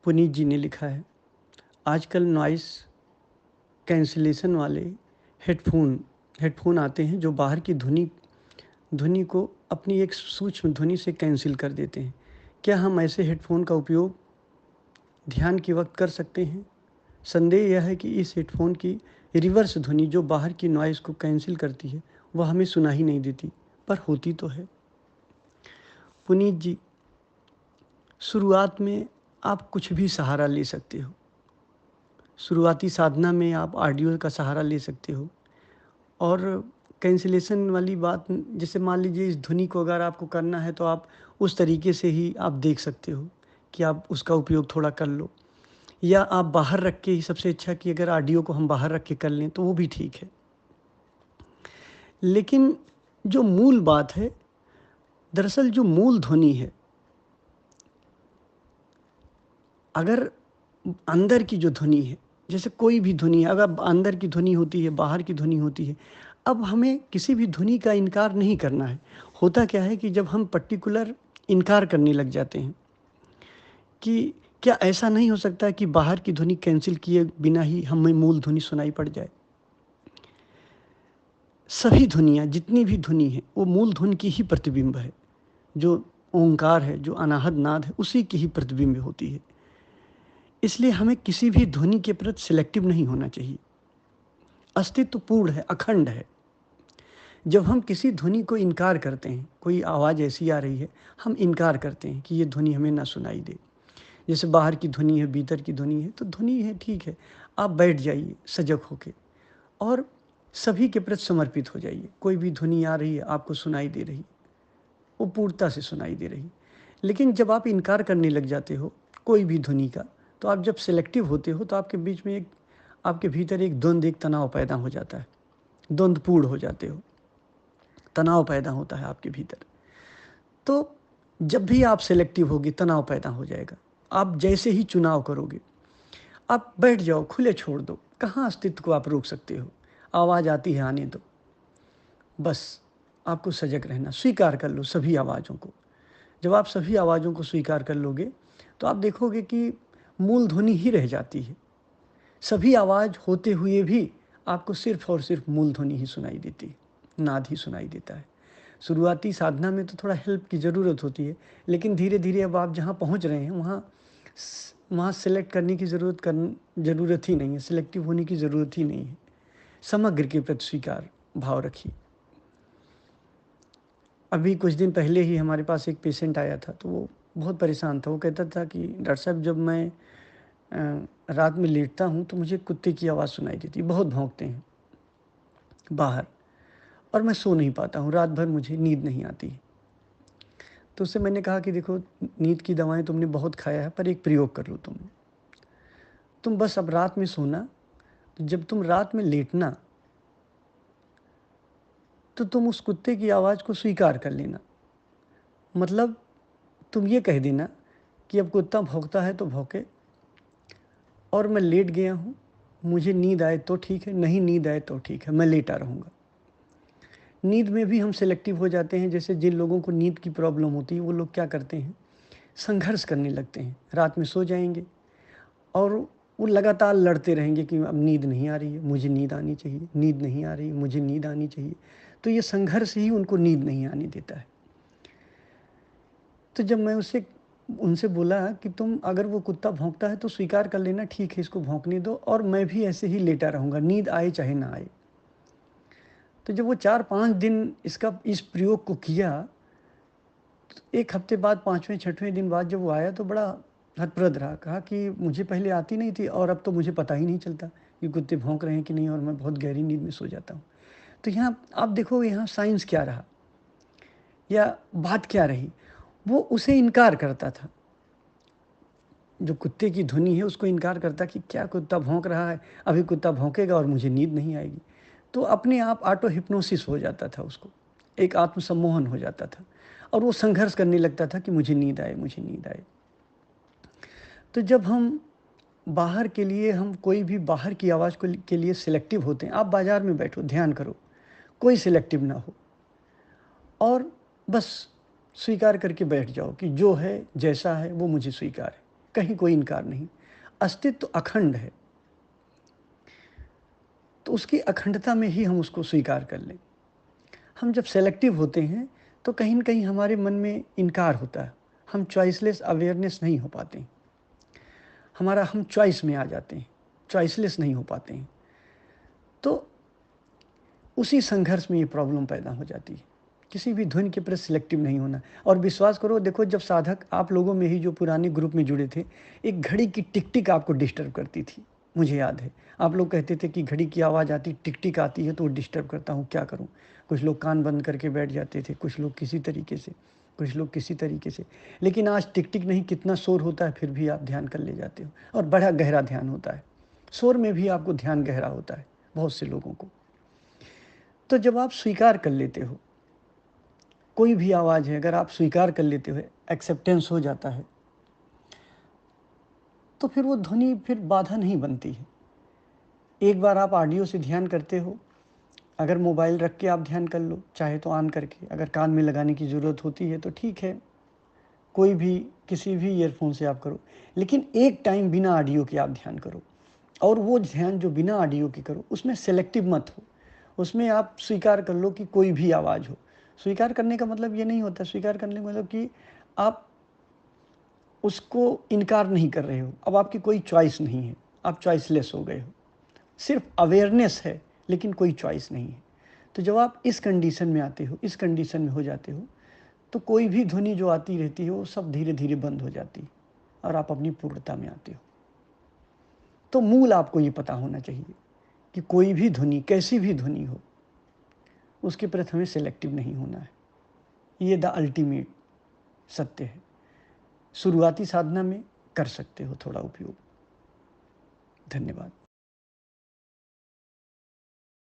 पुनीत जी ने लिखा है, आजकल नॉइस कैंसिलेशन वाले हेडफोन आते हैं जो बाहर की ध्वनि को अपनी एक सूक्ष्म ध्वनि से कैंसिल कर देते हैं। क्या हम ऐसे हेडफोन का उपयोग ध्यान के वक्त कर सकते हैं? संदेह यह है कि इस हेडफोन की रिवर्स ध्वनि जो बाहर की नॉइज़ को कैंसिल करती है वह हमें सुना ही नहीं देती, पर होती तो है। पुनीत जी, शुरुआत में आप कुछ भी सहारा ले सकते हो। शुरुआती साधना में आप ऑडियो का सहारा ले सकते हो। और कैंसिलेशन वाली बात, जैसे मान लीजिए इस ध्वनि को अगर आपको करना है तो आप उस तरीके से ही आप देख सकते हो कि आप उसका उपयोग थोड़ा कर लो, या आप बाहर रख के ही, सबसे अच्छा कि अगर ऑडियो को हम बाहर रख के कर लें तो वो भी ठीक है। लेकिन जो मूल बात है, दरअसल जो मूल ध्वनि है, अगर अंदर की जो ध्वनि है, जैसे कोई भी ध्वनि है, अगर अंदर की ध्वनि होती है, बाहर की ध्वनि होती है, अब हमें किसी भी ध्वनि का इनकार नहीं करना है। होता क्या है कि जब हम पर्टिकुलर इनकार करने लग जाते हैं कि क्या ऐसा नहीं हो सकता कि बाहर की ध्वनि कैंसिल किए बिना ही हमें मूल ध्वनि सुनाई पड़ जाए? सभी ध्वनियाँ, जितनी भी ध्वनि है, वो मूल धुन की ही प्रतिबिंब है। जो ओंकार है, जो अनाहत नाद है, उसी की ही प्रतिबिंब होती है। इसलिए हमें किसी भी ध्वनि के प्रति सिलेक्टिव नहीं होना चाहिए। अस्तित्व पूर्ण है, अखंड है। जब हम किसी ध्वनि को इनकार करते हैं, कोई आवाज़ ऐसी आ रही है, हम इनकार करते हैं कि ये ध्वनि हमें ना सुनाई दे। जैसे बाहर की ध्वनि है, भीतर की ध्वनि है, तो ध्वनि है, ठीक है। आप बैठ जाइए सजग होके और सभी के प्रति समर्पित हो जाइए। कोई भी ध्वनि आ रही है, आपको सुनाई दे रही है, वो पूर्णता से सुनाई दे रही है। लेकिन जब आप इनकार करने लग जाते हो कोई भी ध्वनि का, तो आप जब सिलेक्टिव होते हो तो आपके बीच में आपके भीतर एक द्वंद्व, एक तनाव पैदा हो जाता है। द्वंद्वपूर्ण हो जाते हो, तनाव पैदा होता है आपके भीतर। तो जब भी आप सिलेक्टिव होगी, तनाव पैदा हो जाएगा। आप जैसे ही चुनाव करोगे, आप बैठ जाओ, खुले छोड़ दो। कहाँ अस्तित्व को आप रोक सकते हो? आवाज़ आती है, आने दो। बस आपको सजग रहना, स्वीकार कर लो सभी आवाज़ों को। जब आप सभी आवाज़ों को स्वीकार कर लोगे तो आप देखोगे कि मूल ध्वनि ही रह जाती है। सभी आवाज़ होते हुए भी आपको सिर्फ और सिर्फ मूल ध्वनि ही सुनाई देती है, नाद ही सुनाई देता है। शुरुआती साधना में तो थोड़ा हेल्प की ज़रूरत होती है, लेकिन धीरे धीरे अब आप जहाँ पहुँच रहे हैं वहाँ सेलेक्ट करने की ज़रूरत ही नहीं है, सिलेक्टिव होने की ज़रूरत ही नहीं है। समग्र के प्रति स्वीकार भाव रखिए। अभी कुछ दिन पहले ही हमारे पास एक पेशेंट आया था, तो वो बहुत परेशान था। वो कहता था कि डॉक्टर साहब, जब मैं रात में लेटता हूँ तो मुझे कुत्ते की आवाज़ सुनाई देती है, बहुत भौंकते हैं बाहर, और मैं सो नहीं पाता हूँ, रात भर मुझे नींद नहीं आती है। तो उससे मैंने कहा कि देखो, नींद की दवाएं तुमने बहुत खाया है, पर एक प्रयोग कर लो। तुम बस अब रात में सोना, तो जब तुम रात में लेटना तो तुम उस कुत्ते की आवाज़ को स्वीकार कर लेना। मतलब तुम ये कह देना कि अब कुत्ता भौंकता है तो भौंके, और मैं लेट गया हूँ, मुझे नींद आए तो ठीक है, नहीं नींद आए तो ठीक है, मैं लेटा रहूँगा। नींद में भी हम सेलेक्टिव हो जाते हैं। जैसे जिन लोगों को नींद की प्रॉब्लम होती है, वो लोग क्या करते हैं, संघर्ष करने लगते हैं। रात में सो जाएंगे और वो लगातार लड़ते रहेंगे कि अब नींद नहीं आ रही है, मुझे नींद आनी चाहिए, नींद नहीं आ रही है, मुझे नींद आनी चाहिए। तो ये संघर्ष ही उनको नींद नहीं आने देता है। तो जब मैं उनसे बोला कि तुम, अगर वो कुत्ता भौंकता है तो स्वीकार कर लेना, ठीक है, इसको भौंकने दो, और मैं भी ऐसे ही लेटा रहूँगा, नींद आए चाहे ना आए। तो जब वो 4-5 दिन इस प्रयोग को किया, तो 1 हफ्ते बाद, 5वें-6वें दिन बाद जब वो आया तो बड़ा हतप्रभ रहा। कहा कि मुझे पहले आती नहीं थी और अब तो मुझे पता ही नहीं चलता कि कुत्ते भौंक रहे हैं कि नहीं, और मैं बहुत गहरी नींद में सो जाता हूँ। तो यहाँ आप देखो, यहाँ साइंस क्या रहा या बात क्या रही? वो उसे इनकार करता था, जो कुत्ते की ध्वनि है उसको इनकार करता कि क्या कुत्ता भौंक रहा है, अभी कुत्ता भौंकेगा और मुझे नींद नहीं आएगी। तो अपने आप ऑटो हिप्नोसिस हो जाता था, उसको एक आत्मसम्मोहन हो जाता था, और वो संघर्ष करने लगता था कि मुझे नींद आए, मुझे नींद आए। तो जब हम बाहर के लिए, हम कोई भी बाहर की आवाज़ के लिए सिलेक्टिव होते हैं, आप बाज़ार में बैठो, ध्यान करो, कोई सिलेक्टिव ना हो, और बस स्वीकार करके बैठ जाओ कि जो है, जैसा है, वो मुझे स्वीकार है। कहीं कोई इनकार नहीं। अस्तित्व अखंड है, तो उसकी अखंडता में ही हम उसको स्वीकार कर लें। हम जब सेलेक्टिव होते हैं तो कहीं न कहीं हमारे मन में इनकार होता है, हम चॉइसलेस अवेयरनेस नहीं हो पाते हैं, हम चॉइस में आ जाते हैं, चॉइसलेस नहीं हो पाते हैं। तो उसी संघर्ष में ये प्रॉब्लम पैदा हो जाती है। किसी भी धुन के प्रति सिलेक्टिव नहीं होना। और विश्वास करो, देखो, जब साधक आप लोगों में ही जो पुराने ग्रुप में जुड़े थे, एक घड़ी की टिक-टिक आपको डिस्टर्ब करती थी। मुझे याद है, आप लोग कहते थे कि घड़ी की आवाज़ आती, टिक-टिक आती है तो डिस्टर्ब करता हूँ, क्या करूँ? कुछ लोग कान बंद करके बैठ जाते थे, कुछ लोग किसी तरीके से, कुछ लोग किसी तरीके से। लेकिन आज टिक-टिक नहीं, कितना शोर होता है, फिर भी आप ध्यान कर ले जाते हो, और बड़ा गहरा ध्यान होता है। शोर में भी आपको ध्यान गहरा होता है, बहुत से लोगों को। तो जब आप स्वीकार कर लेते हो, कोई भी आवाज़ है, अगर आप स्वीकार कर लेते हो, एक्सेप्टेंस हो जाता है, तो फिर वो ध्वनि फिर बाधा नहीं बनती है। एक बार आप ऑडियो से ध्यान करते हो, अगर मोबाइल रख के आप ध्यान कर लो, चाहे तो ऑन करके, अगर कान में लगाने की ज़रूरत होती है तो ठीक है, कोई भी किसी भी ईयरफोन से आप करो। लेकिन एक टाइम बिना ऑडियो के आप ध्यान करो, और वो ध्यान जो बिना ऑडियो के करो, उसमें सेलेक्टिव मत हो। उसमें आप स्वीकार कर लो कि कोई भी आवाज़ हो। स्वीकार करने का मतलब ये नहीं होता, स्वीकार करने का मतलब कि आप उसको इनकार नहीं कर रहे हो। अब आपकी कोई चॉइस नहीं है, आप चॉइसलेस हो गए हो। सिर्फ अवेयरनेस है, लेकिन कोई चॉइस नहीं है। तो जब आप इस कंडीशन में आते हो, इस कंडीशन में हो जाते हो, तो कोई भी ध्वनि जो आती रहती है वो सब धीरे धीरे बंद हो जाती है, और आप अपनी पूर्णता में आते हो। तो मूल आपको ये पता होना चाहिए कि कोई भी ध्वनि, कैसी भी ध्वनि हो, उसके प्रति हमें सेलेक्टिव नहीं होना है। ये द अल्टीमेट सत्य है। शुरुआती साधना में कर सकते हो थोड़ा उपयोग। धन्यवाद।